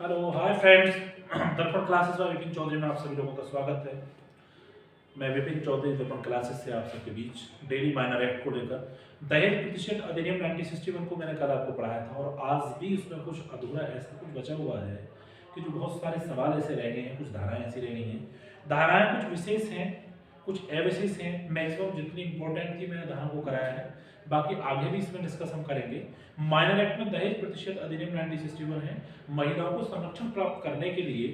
Hello hi friends. दर्पण classes में विपिन चौधरी में आप सभी लोगों का स्वागत है। मैं विपिन चौधरी दर्पण क्लासेस से आप सबके बीच डेली माइनर एक्ट को लेकर दहेज प्रतिषेध अधिनियम 1961 को मैंने कल आपको पढ़ाया था और आज भी उसमें कुछ अधूरा ऐसा कुछ बचा हुआ है कि जो बहुत सारे सवाल ऐसे रह गए हैं, कुछ धाराएं ऐसी रह गई हैं। धाराएं कुछ विशेष हैं, कुछ अविशेष हैं। मैक्सिमम जितनी इंपॉर्टेंट थी मैंने धाराओं को कराया है, बाकी आगे भी इसमें डिस्कस हम करेंगे। माइनर एक्ट में दहेज प्रतिषेध अधिनियम 1961 है। महिलाओं को संरक्षण प्राप्त करने के लिए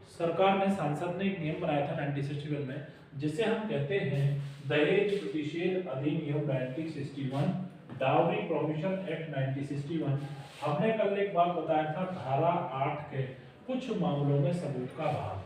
सरकार ने, सांसद ने एक नियम बनाया था 1961 में, जिसे हम कहते हैं दहेज प्रतिषेध अधिनियम 1961, डाउरी प्रोहिबिशन एक्ट 1961। हमने कल एक बात बताया था, धारा 8 के कुछ मामलों में सबूत का भार।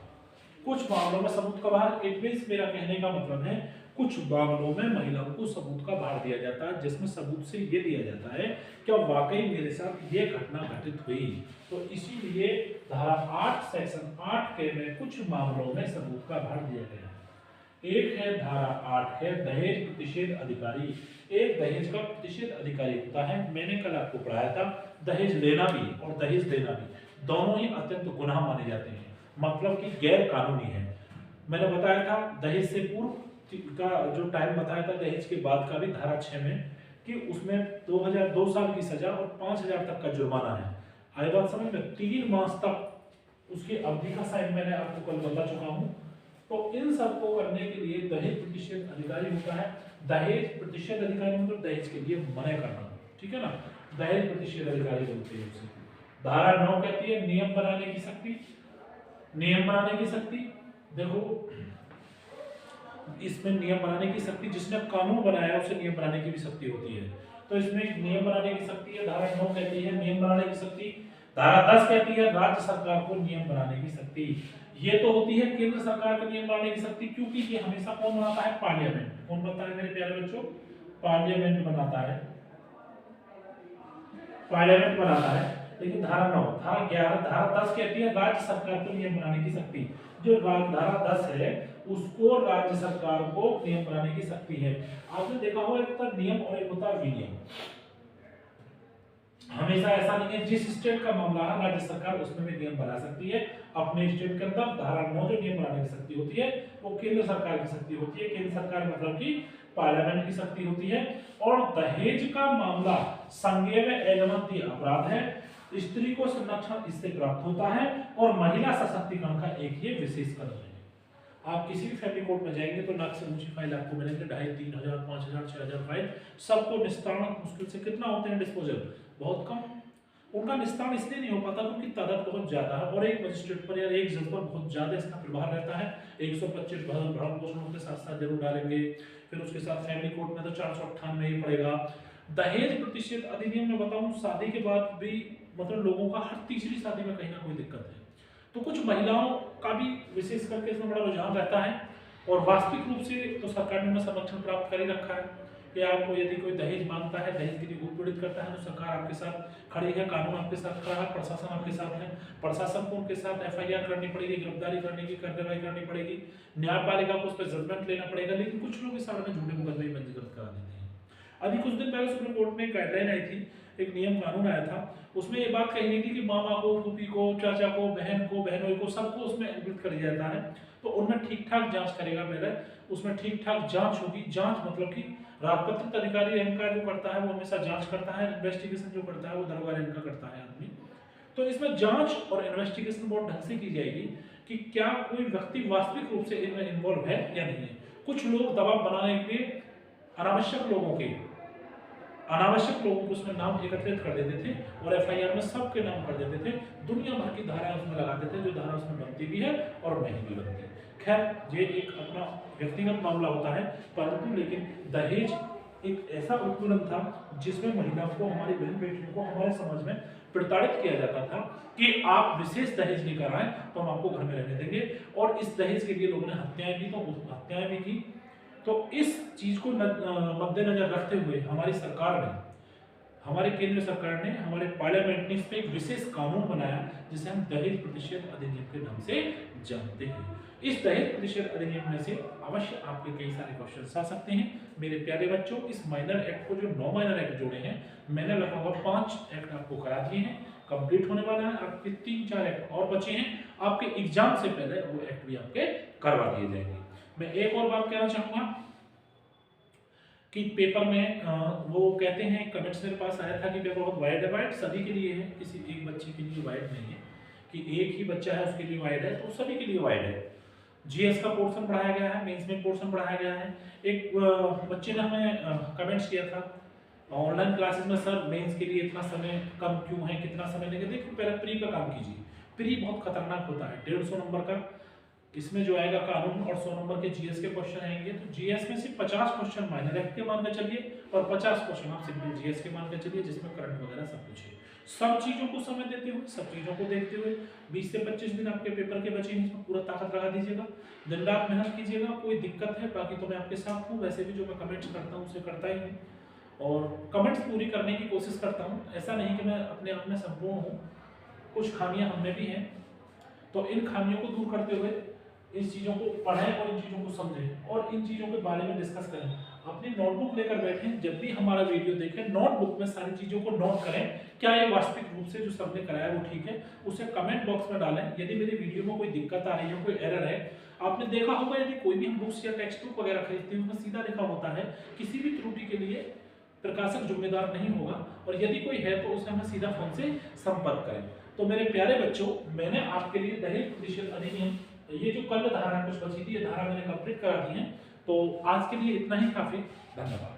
कुछ मामलों में सबूत का भार इट मींस, मेरा कहने का मतलब है कुछ मामलों में महिलाओं को सबूत का भार दिया जाता है, जिसमें सबूत से ये दिया जाता है कि वाकई मेरे साथ ये घटना घटित हुई। तो इसीलिए धारा 8 सेक्शन 8 के में कुछ मामलों में सबूत का भार दिया गया है। एक है धारा 8 है दहेज प्रतिषेध अधिकारी। एक दहेज का प्रतिषेध अधिकारी होता है। मैंने कल आपको पढ़ाया था दहेज लेना भी और दहेज देना भी दोनों ही अत्यंत गुनाह माने जाते हैं, मतलब कि गैर कानूनी है। मैंने बताया था दहेज से पूर्व का जो टाइम बताया था, दहेज के बाद का भी धारा 6 में, कि उसमें 2002 साल की सजा और 5,000 तक का जुर्माना है। आई बात समझ में? 3 मास तक उसकी अवधि का साइन मैंने आपको कल बता चुका हूं। तो इन सबको करने के लिए दहेज प्रतिषेध अधिकारी होता है। दहेज प्रतिषेध अधिकारी मतलब दहेज के लिए मना करना, ठीक है ना। दहेज प्रतिषेध अधिकारी बोलते हैं उसे। धारा 9 कहती है नियम बनाने की शक्ति। नियम बनाने की शक्ति, देखो इसमें नियम बनाने की शक्ति, जिसने कानून बनाया उसे नियम बनाने की भी शक्ति होती है। तो इसमें नियम बनाने की शक्ति है, धारा 9 कहती है नियम बनाने की शक्ति। धारा 10 कहती है राज्य सरकार को नियम बनाने की शक्ति। ये तो होती है केंद्र सरकार का नियम बनाने की शक्ति, क्योंकि ये हमेशा कौन बनाता है? पार्लियामेंट। कौन बनाता है मेरे प्यारे बच्चों? पार्लियामेंट बनाता है। पार्लियामेंट बनाता है। लेकिन धारा 9, धारा 11, धारा 10 कहती है राज्य सरकार को नियम बनाने की शक्ति। जो धारा 10 है उसको राज्य सरकार को नियम बनाने की शक्ति है। आपने देखा होगा एक होता नियम और एक होता विनियम। हमेशा ऐसा नहीं है जिस स्टेट का मामला है राज्य सरकार उसमें भी नियम बना सकती है अपने स्टेट के अंदर। धारा 9 जो नियम बनाने की शक्ति होती है वो केंद्र सरकार की शक्ति होती है। केंद्र सरकार मतलब कि पार्लियामेंट की शक्ति होती है। और दहेज का मामला संज्ञेय में अजमानती अपराध है। स्त्री को संरक्षण इससे प्राप्त होता है और महिला सशक्तिकरण का एक ये विशेष कदम है। आप किसी भी फैमिली कोर्ट में जाएंगे तो नाक से ऊंची फाइल आपको मिलेंगे, 2,500, 3,000, 5,000, 6,000 फाइल। सबको निस्तारण मुश्किल से कितना होते हैं डिस्पोजल? बहुत कम। उनका निस्तारण इसलिए नहीं हो पाता क्योंकि तादाद बहुत ज्यादा है और एक मजिस्ट्रेट पर या एक जज पर बहुत ज्यादा इसका प्रभार रहता है। 125 भरण पोषण के साथ साथ जरूर डालेंगे। फिर उसके साथ फैमिली कोर्ट में तो 498 ही पड़ेगा। दहेज प्रतिषेध अधिनियम में बताऊं, शादी के बाद भी मतलब लोगों का हर तीसरी शादी में कहीं ना कोई दिक्कत है। तो कुछ महिलाओं का भी विशेष करके इसमें बड़ा रुझान रहता है। और वास्तविक रूप से तो सरकार ने संरक्षण प्राप्त कर ही रखा है कि आपको यदि कोई दहेज मांगता है, दहेज के लिए उत्पीड़ित करता है, तो सरकार आपके साथ खड़ी है, कानून आपके साथ खड़ा है, प्रशासन आपके साथ है। प्रशासन को उनके साथ एफआईआर करनी पड़ेगी, गिरफ्तारी करने की कार्रवाई करनी पड़ेगी, न्यायपालिका को उस पर जजमेंट लेना पड़ेगा। लेकिन कुछ लोग इस बारे में झूठे मुकदमे पंजीकृत करा देते हैं। अभी कुछ दिन पहले सुप्रीम कोर्ट में एक गाइडलाइन आई थी, एक नियम कानून आया था। उसमें ये बात कही गई थी कि मामा को, फूफी को, चाचा को, बहनोई को सबको उसमें एडमिट कर दिया जाता है। तो उनमें ठीक ठाक जांच करेगा पहले, उसमें ठीक ठाक जांच होगी। जांच मतलब कि राजपत्रित अधिकारी रैंक का जो करता है वो हमेशा जांच करता है, इन्वेस्टिगेशन जो करता है वो दरोगा रैंक का करता है आदमी। तो इसमें जांच और इन्वेस्टिगेशन बहुत ढंग से की जाएगी कि क्या कोई व्यक्ति वास्तविक रूप से इनमें इन्वॉल्व है या नहीं है। कुछ लोग दबाव बनाने के लिए अनावश्यक लोगों के उसमें नाम एकत्रित कर देते थे और एफआईआर में सबके नाम कर देते थे। दुनिया भर की धाराएं उसमें लगाते थे, जो धारा उसमें बनती भी है और नहीं भी बनती। खैर, ये एक अपना व्यक्तिगत मामला होता है, परंतु लेकिन दहेज एक ऐसा उत्पीड़न था जिसमें महिलाओं को, हमारी बहन बेटियों को हमारे समाज में प्रताड़ित किया जाता था कि आप विशेष दहेज लेकर आए तो हम आपको घर में रहने देंगे। और इस दहेज के लिए लोगों ने हत्याएं भी की। तो इस चीज को मद्देनजर रखते हुए हमारी सरकार ने, हमारे केंद्र सरकार ने, हमारे पार्लियामेंट ने इस पे एक विशेष कानून बनाया जिसे हम दहेज प्रतिषेध अधिनियम के नाम से जानते हैं। इस दहेज प्रतिषेध अधिनियम में से अवश्य आपके कई सारे क्वेश्चन आ सकते हैं। मेरे प्यारे बच्चों, इस माइनर एक्ट को, जो 9 माइनर एक्ट जोड़े हैं, मैंने लगभग 5 एक्ट आपको करा दिए हैं। कंप्लीट होने वाला है। आपके 3-4 एक्ट और बचे हैं, आपके एग्जाम से पहले वो एक्ट भी आपके करवा दिए जाएंगे। मैं एक और बात कहना चाहूंगा कि पेपर में वो कहते हैं, कमेंट्स मेरे पास आया था कि पेपर बहुत वाइड है। वाइड सभी के लिए है, किसी एक बच्चे के लिए वाइड नहीं है कि एक ही बच्चा है उसके लिए वाइड है, तो सभी के लिए वाइड है। जीएस का पोर्शन बढ़ाया गया है, मेंस में पोर्शन बढ़ाया गया है। एक बच्चे ने हमें कमेंट्स किया था ऑनलाइन क्लासेस में, सर मेंस के लिए इतना समय कम क्यों है, कितना समय लेंगे। देखिए पहले प्री का काम कीजिए। प्री बहुत खतरनाक होता है, 150 नंबर का इसमें जो आएगा कानून और 100 नंबर के जीएस के क्वेश्चन आएंगे। तो जीएस में सिर्फ 50 क्वेश्चन माइनर एक्ट के मान के चलिए और 50 क्वेश्चन आप सिंपल जीएस के मान के चलिए, जिसमें करंट वगैरह सब कुछ है। सब चीजों को समय देते हुए, सब चीजों को देखते हुए 20 से 25 दिन आपके पेपर के बचे हैं, इसमें पूरा ताकत लगा दीजिएगा, दिन रात मेहनत कीजिएगा। कोई दिक्कत है बाकी तो मैं आपके साथ हूँ, वैसे भी जो मैं कमेंट्स करता हूँ उसे करता ही हूँ और कमेंट्स पूरी करने की कोशिश करता हूँ। ऐसा नहीं कि मैं अपने आप में संपूर्ण हूँ, कुछ खामियां हम में भी हैं। तो इन खामियों को दूर करते हुए इस चीज़ों को पढ़ें और इन चीज़ों को समझें और इन चीज़ों के बारे में डिस्कस करें। अपनी नोटबुक लेकर बैठें, जब भी हमारा वीडियो देखें नोटबुक में सारी चीज़ों को नोट करें, क्या ये वास्तविक रूप से जो सबने कराया वो ठीक है, उसे कमेंट बॉक्स में डालें। यदि मेरी वीडियो में कोई दिक्कत आ रही है, कोई एरर है, आपने देखा होगा यदि कोई भी हम बुक्स या टेक्स्ट बुक वगैरह खरीदते हैं उसमें सीधा लिखा होता है किसी भी त्रुटि के लिए प्रकाशक जिम्मेदार नहीं होगा, और यदि कोई है तो उसे हमें सीधा फोन से संपर्क करें। तो मेरे प्यारे बच्चों, मैंने आपके लिए दहेज प्रतिशत अधिनियम, ये जो कल धारा कुछ बची थी, ये धारा मैंने कंप्लीट करा दी है। तो आज के लिए इतना ही काफी, धन्यवाद।